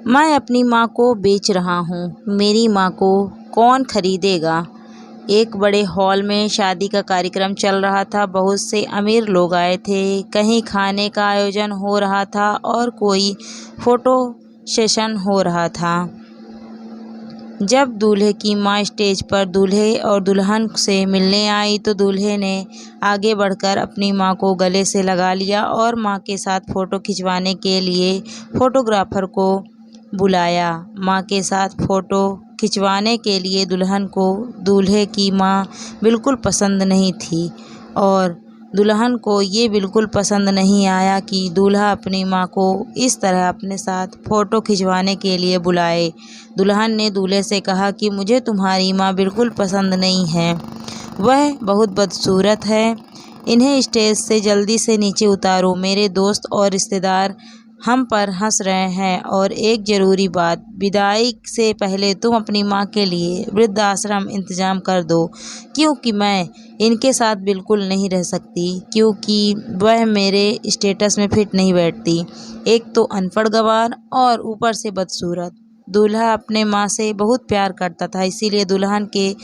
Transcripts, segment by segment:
मैं अपनी माँ को बेच रहा हूँ, मेरी माँ को कौन खरीदेगा। एक बड़े हॉल में शादी का कार्यक्रम चल रहा था। बहुत से अमीर लोग आए थे। कहीं खाने का आयोजन हो रहा था और कोई फोटो सेशन हो रहा था। जब दूल्हे की माँ स्टेज पर दूल्हे और दुल्हन से मिलने आई तो दूल्हे ने आगे बढ़कर अपनी माँ को गले से लगा लिया और माँ के साथ फ़ोटो खिंचवाने के लिए फ़ोटोग्राफ़र को बुलाया। माँ के साथ फ़ोटो खिंचवाने के लिए दुल्हन को दूल्हे की माँ बिल्कुल पसंद नहीं थी और दुल्हन को ये बिल्कुल पसंद नहीं आया कि दूल्हा अपनी माँ को इस तरह अपने साथ फ़ोटो खिंचवाने के लिए बुलाए। दुल्हन ने दूल्हे से कहा कि मुझे तुम्हारी माँ बिल्कुल पसंद नहीं है, वह बहुत बदसूरत है। इन्हें स्टेज से जल्दी से नीचे उतारो। मेरे दोस्त और रिश्तेदार हम पर हंस रहे हैं। और एक ज़रूरी बात, विदाई से पहले तुम अपनी माँ के लिए वृद्धाश्रम इंतज़ाम कर दो, क्योंकि मैं इनके साथ बिल्कुल नहीं रह सकती, क्योंकि वह मेरे स्टेटस में फिट नहीं बैठती। एक तो अनपढ़ गंवार और ऊपर से बदसूरत। दूल्हा अपने माँ से बहुत प्यार करता था, इसीलिए दुल्हन के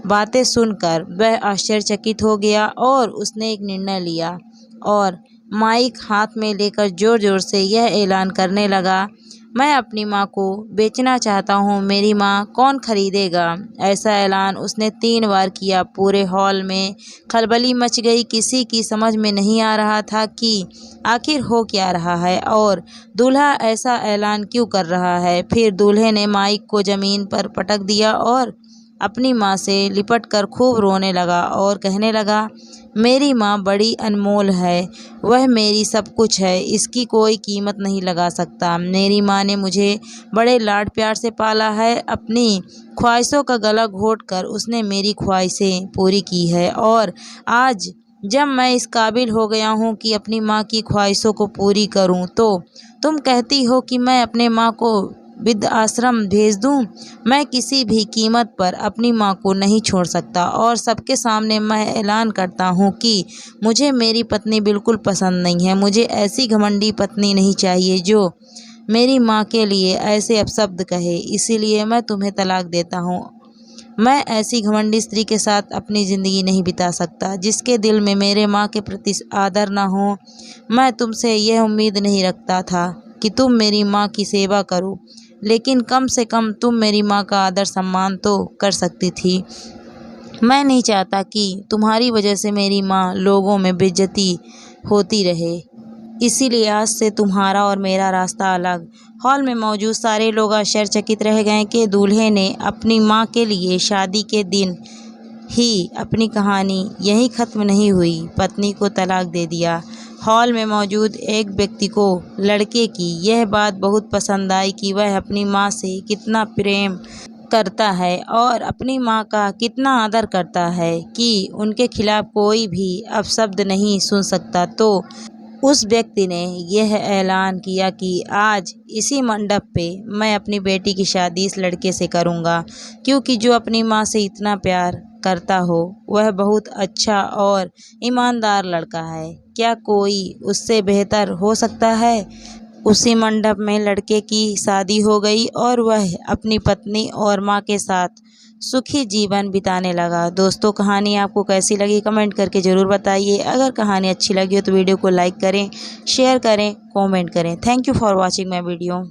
बातें सुनकर वह आश्चर्यचकित हो गया और उसने एक निर्णय लिया और माइक हाथ में लेकर ज़ोर ज़ोर से यह ऐलान करने लगा, मैं अपनी माँ को बेचना चाहता हूँ, मेरी माँ कौन खरीदेगा। ऐसा ऐलान उसने 3 बार किया। पूरे हॉल में खलबली मच गई। किसी की समझ में नहीं आ रहा था कि आखिर हो क्या रहा है और दूल्हा ऐसा ऐलान क्यों कर रहा है। फिर दूल्हे ने माइक को ज़मीन पर पटक दिया और अपनी माँ से लिपट कर खूब रोने लगा और कहने लगा, मेरी माँ बड़ी अनमोल है, वह मेरी सब कुछ है, इसकी कोई कीमत नहीं लगा सकता। मेरी माँ ने मुझे बड़े लाड प्यार से पाला है। अपनी ख्वाहिशों का गला घोंटकर उसने मेरी ख्वाहिशें पूरी की है और आज जब मैं इस काबिल हो गया हूँ कि अपनी माँ की ख्वाहिशों को पूरी करूँ, तो तुम कहती हो कि मैं अपने माँ को वृद्धाश्रम भेज दूं। मैं किसी भी कीमत पर अपनी माँ को नहीं छोड़ सकता और सबके सामने मैं ऐलान करता हूँ कि मुझे मेरी पत्नी बिल्कुल पसंद नहीं है। मुझे ऐसी घमंडी पत्नी नहीं चाहिए जो मेरी माँ के लिए ऐसे अपशब्द कहे। इसीलिए मैं तुम्हें तलाक देता हूँ। मैं ऐसी घमंडी स्त्री के साथ अपनी ज़िंदगी नहीं बिता सकता जिसके दिल में मेरे माँ के प्रति आदर न हो। मैं तुमसे यह उम्मीद नहीं रखता था कि तुम मेरी माँ की सेवा करो, लेकिन कम से कम तुम मेरी माँ का आदर सम्मान तो कर सकती थी। मैं नहीं चाहता कि तुम्हारी वजह से मेरी माँ लोगों में बेइज्जती होती रहे। इसीलिए आज से तुम्हारा और मेरा रास्ता अलग। हॉल में मौजूद सारे लोग आश्चर्यचकित रह गए कि दूल्हे ने अपनी माँ के लिए शादी के दिन ही अपनी कहानी यहीं ख़त्म नहीं हुई, पत्नी को तलाक दे दिया। हॉल में मौजूद एक व्यक्ति को लड़के की यह बात बहुत पसंद आई कि वह अपनी माँ से कितना प्रेम करता है और अपनी माँ का कितना आदर करता है कि उनके खिलाफ कोई भी अपशब्द नहीं सुन सकता। तो उस व्यक्ति ने यह ऐलान किया कि आज इसी मंडप पे मैं अपनी बेटी की शादी इस लड़के से करूँगा, क्योंकि जो अपनी माँ से इतना प्यार करता हो वह बहुत अच्छा और ईमानदार लड़का है। क्या कोई उससे बेहतर हो सकता है। उसी मंडप में लड़के की शादी हो गई और वह अपनी पत्नी और माँ के साथ सुखी जीवन बिताने लगा। दोस्तों, कहानी आपको कैसी लगी कमेंट करके ज़रूर बताइए। अगर कहानी अच्छी लगी हो तो वीडियो को लाइक करें, शेयर करें, कमेंट करें। Thank you for watching my video.